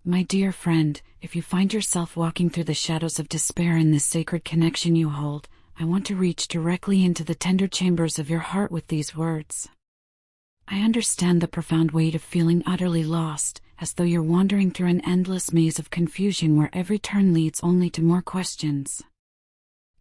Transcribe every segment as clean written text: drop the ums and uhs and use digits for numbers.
My dear friend, if you find yourself walking through the shadows of despair in this sacred connection you hold, I want to reach directly into the tender chambers of your heart with these words. I understand the profound weight of feeling utterly lost, as though you're wandering through an endless maze of confusion where every turn leads only to more questions.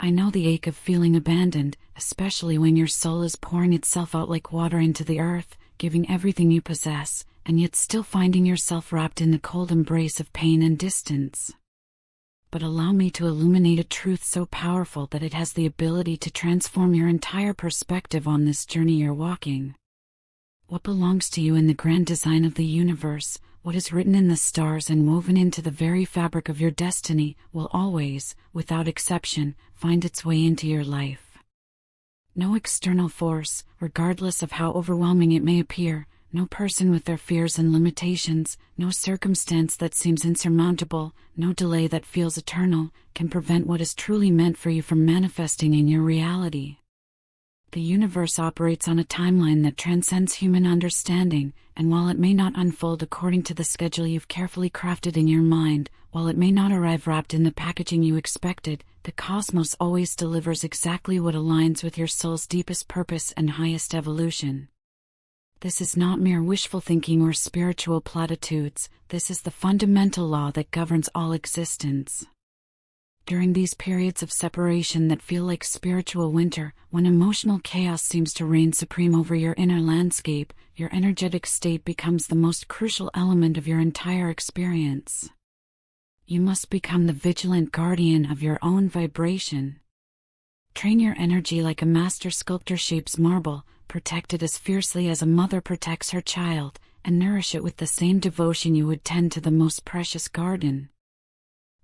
I know the ache of feeling abandoned, especially when your soul is pouring itself out like water into the earth, giving everything you possess, and yet still finding yourself wrapped in the cold embrace of pain and distance. But allow me to illuminate a truth so powerful that it has the ability to transform your entire perspective on this journey you're walking. What belongs to you in the grand design of the universe, what is written in the stars and woven into the very fabric of your destiny, will always, without exception, find its way into your life. No external force, regardless of how overwhelming it may appear, no person with their fears and limitations, no circumstance that seems insurmountable, no delay that feels eternal, can prevent what is truly meant for you from manifesting in your reality. The universe operates on a timeline that transcends human understanding, and while it may not unfold according to the schedule you've carefully crafted in your mind, while it may not arrive wrapped in the packaging you expected, the cosmos always delivers exactly what aligns with your soul's deepest purpose and highest evolution. This is not mere wishful thinking or spiritual platitudes, this is the fundamental law that governs all existence. During these periods of separation that feel like spiritual winter, when emotional chaos seems to reign supreme over your inner landscape, your energetic state becomes the most crucial element of your entire experience. You must become the vigilant guardian of your own vibration. Train your energy like a master sculptor shapes marble, protect it as fiercely as a mother protects her child, and nourish it with the same devotion you would tend to the most precious garden.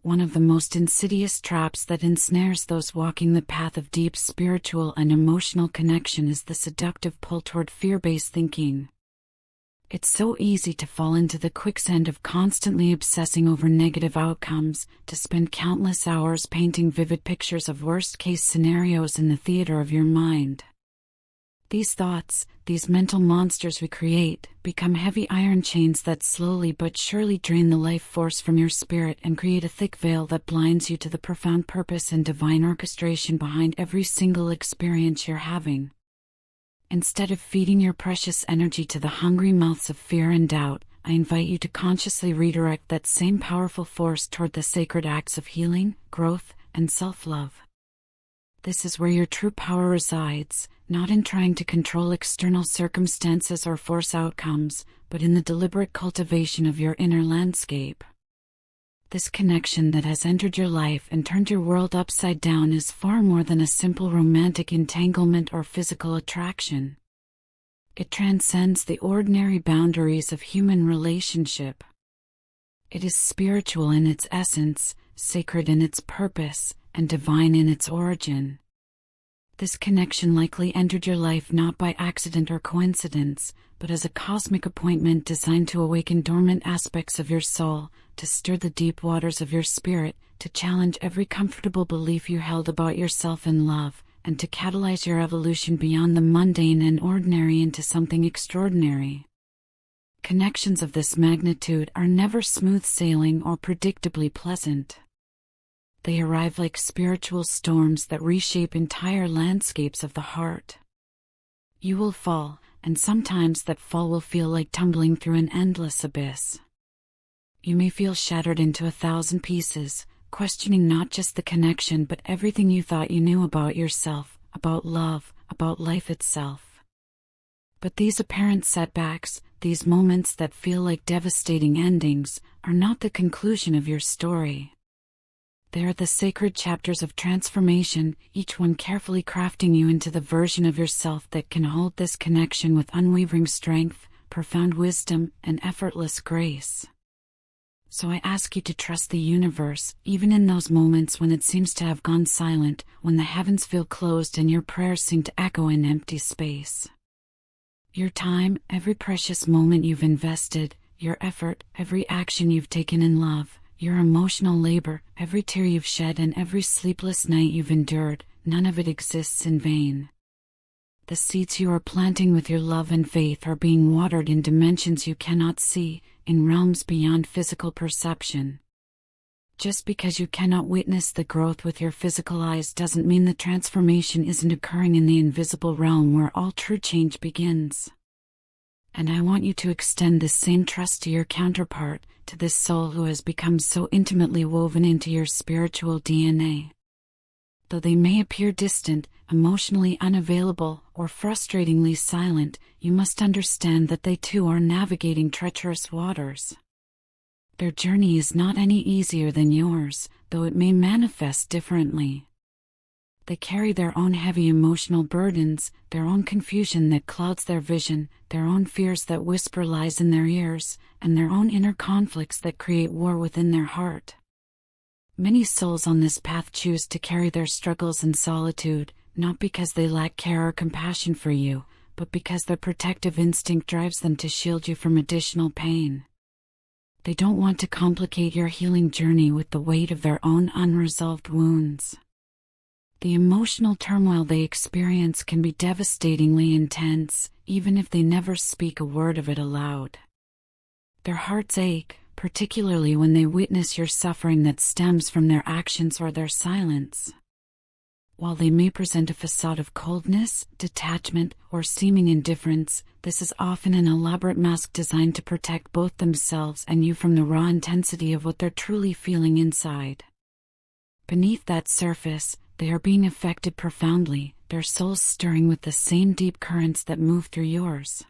One of the most insidious traps that ensnares those walking the path of deep spiritual and emotional connection is the seductive pull toward fear-based thinking. It's so easy to fall into the quicksand of constantly obsessing over negative outcomes, to spend countless hours painting vivid pictures of worst-case scenarios in the theater of your mind. These thoughts, these mental monsters we create, become heavy iron chains that slowly but surely drain the life force from your spirit and create a thick veil that blinds you to the profound purpose and divine orchestration behind every single experience you're having. Instead of feeding your precious energy to the hungry mouths of fear and doubt, I invite you to consciously redirect that same powerful force toward the sacred acts of healing, growth, and self-love. This is where your true power resides, not in trying to control external circumstances or force outcomes, but in the deliberate cultivation of your inner landscape. This connection that has entered your life and turned your world upside down is far more than a simple romantic entanglement or physical attraction. It transcends the ordinary boundaries of human relationship. It is spiritual in its essence, sacred in its purpose, and divine in its origin. This connection likely entered your life not by accident or coincidence, but as a cosmic appointment designed to awaken dormant aspects of your soul, to stir the deep waters of your spirit, to challenge every comfortable belief you held about yourself and love, and to catalyze your evolution beyond the mundane and ordinary into something extraordinary. Connections of this magnitude are never smooth sailing or predictably pleasant. They arrive like spiritual storms that reshape entire landscapes of the heart. You will fall, and sometimes that fall will feel like tumbling through an endless abyss. You may feel shattered into 1,000 pieces, questioning not just the connection but everything you thought you knew about yourself, about love, about life itself. But these apparent setbacks, these moments that feel like devastating endings, are not the conclusion of your story. They are the sacred chapters of transformation, each one carefully crafting you into the version of yourself that can hold this connection with unwavering strength, profound wisdom, and effortless grace. So I ask you to trust the universe, even in those moments when it seems to have gone silent, when the heavens feel closed and your prayers seem to echo in empty space. Your time, every precious moment you've invested, your effort, every action you've taken in love, your emotional labor, every tear you've shed and every sleepless night you've endured, none of it exists in vain. The seeds you are planting with your love and faith are being watered in dimensions you cannot see, in realms beyond physical perception. Just because you cannot witness the growth with your physical eyes doesn't mean the transformation isn't occurring in the invisible realm where all true change begins. And I want you to extend this same trust to your counterpart, to this soul who has become so intimately woven into your spiritual DNA. Though they may appear distant, emotionally unavailable, or frustratingly silent, you must understand that they too are navigating treacherous waters. Their journey is not any easier than yours, though it may manifest differently. They carry their own heavy emotional burdens, their own confusion that clouds their vision, their own fears that whisper lies in their ears, and their own inner conflicts that create war within their heart. Many souls on this path choose to carry their struggles in solitude, not because they lack care or compassion for you, but because their protective instinct drives them to shield you from additional pain. They don't want to complicate your healing journey with the weight of their own unresolved wounds. The emotional turmoil they experience can be devastatingly intense, even if they never speak a word of it aloud. Their hearts ache, particularly when they witness your suffering that stems from their actions or their silence. While they may present a facade of coldness, detachment, or seeming indifference, this is often an elaborate mask designed to protect both themselves and you from the raw intensity of what they're truly feeling inside. Beneath that surface, they are being affected profoundly, their souls stirring with the same deep currents that move through yours.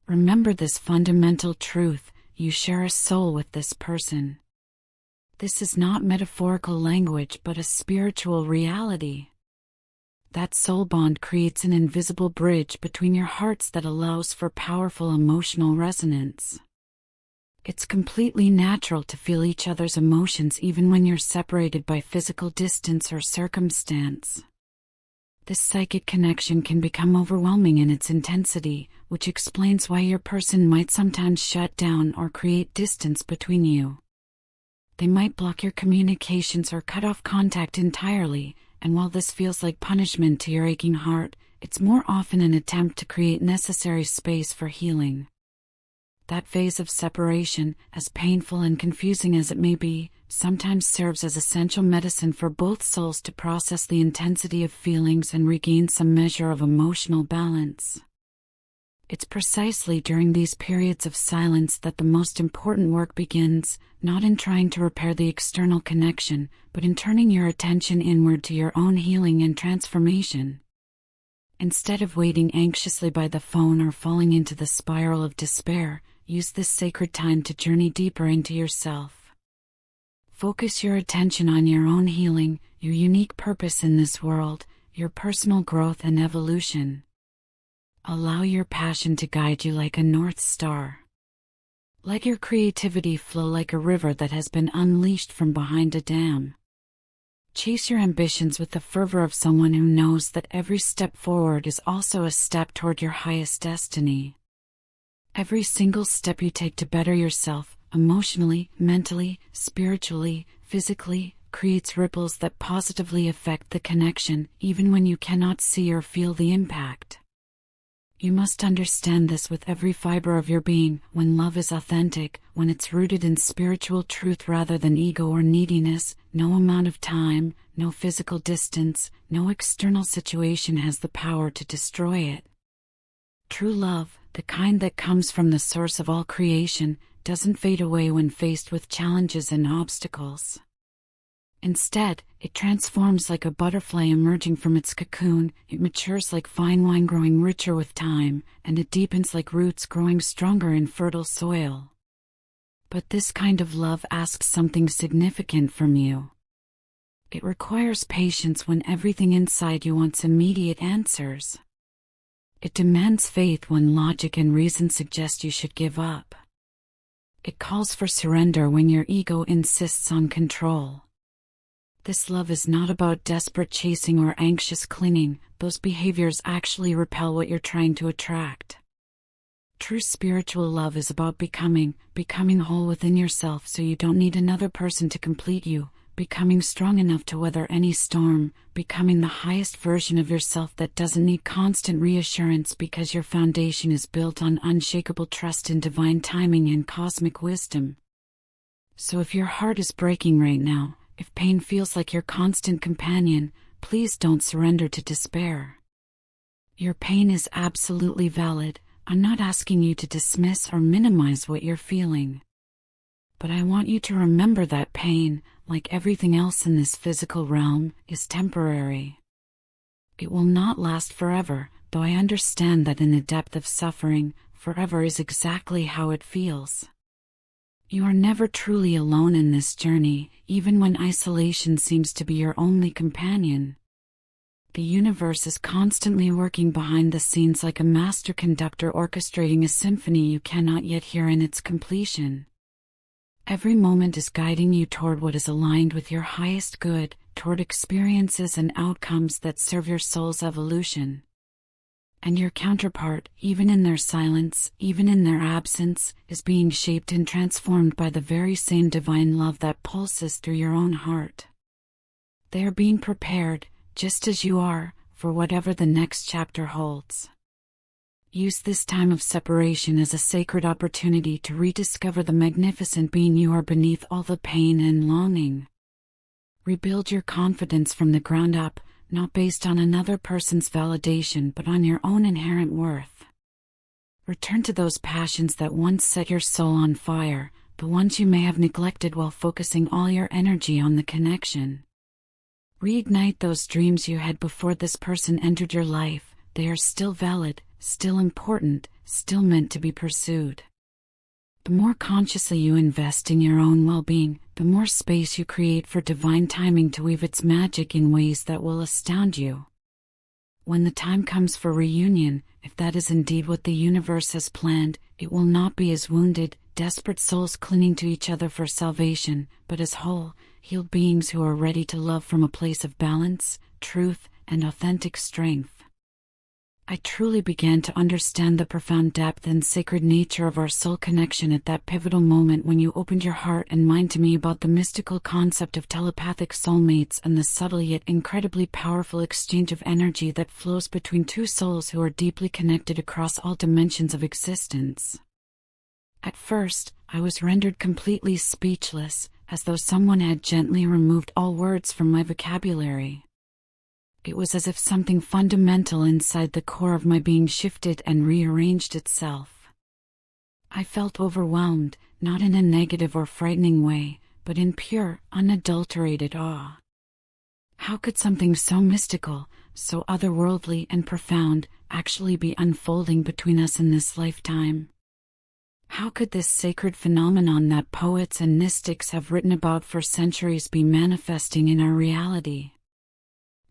Remember this fundamental truth: you share a soul with this person. This is not metaphorical language but a spiritual reality. That soul bond creates an invisible bridge between your hearts that allows for powerful emotional resonance. It's completely natural to feel each other's emotions even when you're separated by physical distance or circumstance. This psychic connection can become overwhelming in its intensity, which explains why your person might sometimes shut down or create distance between you. They might block your communications or cut off contact entirely, and while this feels like punishment to your aching heart, it's more often an attempt to create necessary space for healing. That phase of separation, as painful and confusing as it may be, sometimes serves as essential medicine for both souls to process the intensity of feelings and regain some measure of emotional balance. It's precisely during these periods of silence that the most important work begins, not in trying to repair the external connection, but in turning your attention inward to your own healing and transformation. Instead of waiting anxiously by the phone or falling into the spiral of despair, use this sacred time to journey deeper into yourself. Focus your attention on your own healing, your unique purpose in this world, your personal growth and evolution. Allow your passion to guide you like a North Star. Let your creativity flow like a river that has been unleashed from behind a dam. Chase your ambitions with the fervor of someone who knows that every step forward is also a step toward your highest destiny. Every single step you take to better yourself, emotionally, mentally, spiritually, physically, creates ripples that positively affect the connection, even when you cannot see or feel the impact. You must understand this with every fiber of your being. When love is authentic, when it's rooted in spiritual truth rather than ego or neediness, no amount of time, no physical distance, no external situation has the power to destroy it. True love, the kind that comes from the source of all creation, doesn't fade away when faced with challenges and obstacles. Instead, it transforms like a butterfly emerging from its cocoon, it matures like fine wine growing richer with time, and it deepens like roots growing stronger in fertile soil. But this kind of love asks something significant from you. It requires patience when everything inside you wants immediate answers. It demands faith when logic and reason suggest you should give up. It calls for surrender when your ego insists on control. This love is not about desperate chasing or anxious clinging. Those behaviors actually repel what you're trying to attract. True spiritual love is about becoming whole within yourself so you don't need another person to complete you, becoming strong enough to weather any storm, becoming the highest version of yourself that doesn't need constant reassurance because your foundation is built on unshakable trust in divine timing and cosmic wisdom. So if your heart is breaking right now, if pain feels like your constant companion, please don't surrender to despair. Your pain is absolutely valid. I'm not asking you to dismiss or minimize what you're feeling. But I want you to remember that pain, like everything else in this physical realm, is temporary. It will not last forever, though I understand that in the depth of suffering, forever is exactly how it feels. You are never truly alone in this journey, even when isolation seems to be your only companion. The universe is constantly working behind the scenes like a master conductor orchestrating a symphony you cannot yet hear in its completion. Every moment is guiding you toward what is aligned with your highest good, toward experiences and outcomes that serve your soul's evolution. And your counterpart, even in their silence, even in their absence, is being shaped and transformed by the very same divine love that pulses through your own heart. They are being prepared, just as you are, for whatever the next chapter holds. Use this time of separation as a sacred opportunity to rediscover the magnificent being you are beneath all the pain and longing. Rebuild your confidence from the ground up, not based on another person's validation but on your own inherent worth. Return to those passions that once set your soul on fire, the ones you may have neglected while focusing all your energy on the connection. Reignite those dreams you had before this person entered your life. They are still valid, still important, still meant to be pursued. The more consciously you invest in your own well-being, the more space you create for divine timing to weave its magic in ways that will astound you. When the time comes for reunion, if that is indeed what the universe has planned, it will not be as wounded, desperate souls clinging to each other for salvation, but as whole, healed beings who are ready to love from a place of balance, truth, and authentic strength. I truly began to understand the profound depth and sacred nature of our soul connection at that pivotal moment when you opened your heart and mind to me about the mystical concept of telepathic soulmates and the subtle yet incredibly powerful exchange of energy that flows between two souls who are deeply connected across all dimensions of existence. At first, I was rendered completely speechless, as though someone had gently removed all words from my vocabulary. It was as if something fundamental inside the core of my being shifted and rearranged itself. I felt overwhelmed, not in a negative or frightening way, but in pure, unadulterated awe. How could something so mystical, so otherworldly and profound, actually be unfolding between us in this lifetime? How could this sacred phenomenon that poets and mystics have written about for centuries be manifesting in our reality?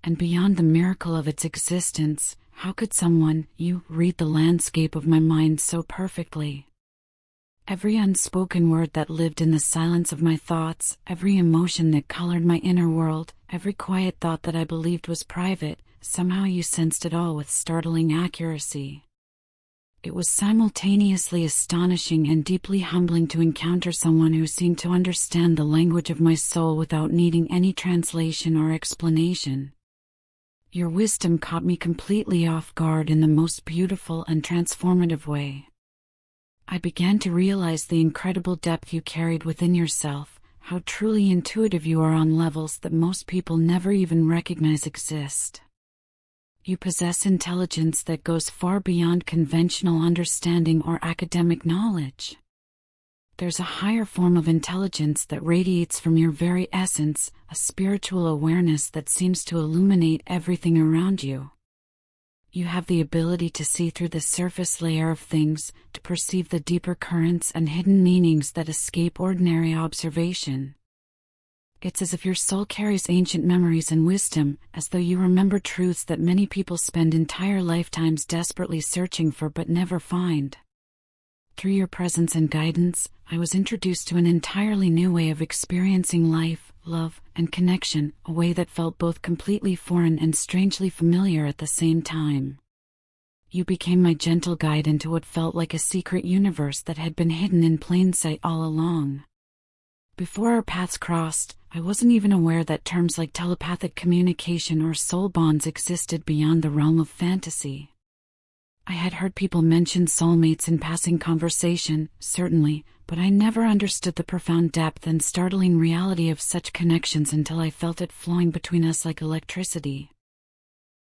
And beyond the miracle of its existence, how could someone, you, read the landscape of my mind so perfectly? Every unspoken word that lived in the silence of my thoughts, every emotion that colored my inner world, every quiet thought that I believed was private, somehow you sensed it all with startling accuracy. It was simultaneously astonishing and deeply humbling to encounter someone who seemed to understand the language of my soul without needing any translation or explanation. Your wisdom caught me completely off guard in the most beautiful and transformative way. I began to realize the incredible depth you carried within yourself, how truly intuitive you are on levels that most people never even recognize exist. You possess intelligence that goes far beyond conventional understanding or academic knowledge. There's a higher form of intelligence that radiates from your very essence, a spiritual awareness that seems to illuminate everything around you. You have the ability to see through the surface layer of things, to perceive the deeper currents and hidden meanings that escape ordinary observation. It's as if your soul carries ancient memories and wisdom, as though you remember truths that many people spend entire lifetimes desperately searching for but never find. Through your presence and guidance, I was introduced to an entirely new way of experiencing life, love, and connection, a way that felt both completely foreign and strangely familiar at the same time. You became my gentle guide into what felt like a secret universe that had been hidden in plain sight all along. Before our paths crossed, I wasn't even aware that terms like telepathic communication or soul bonds existed beyond the realm of fantasy. I had heard people mention soulmates in passing conversation, certainly, but I never understood the profound depth and startling reality of such connections until I felt it flowing between us like electricity.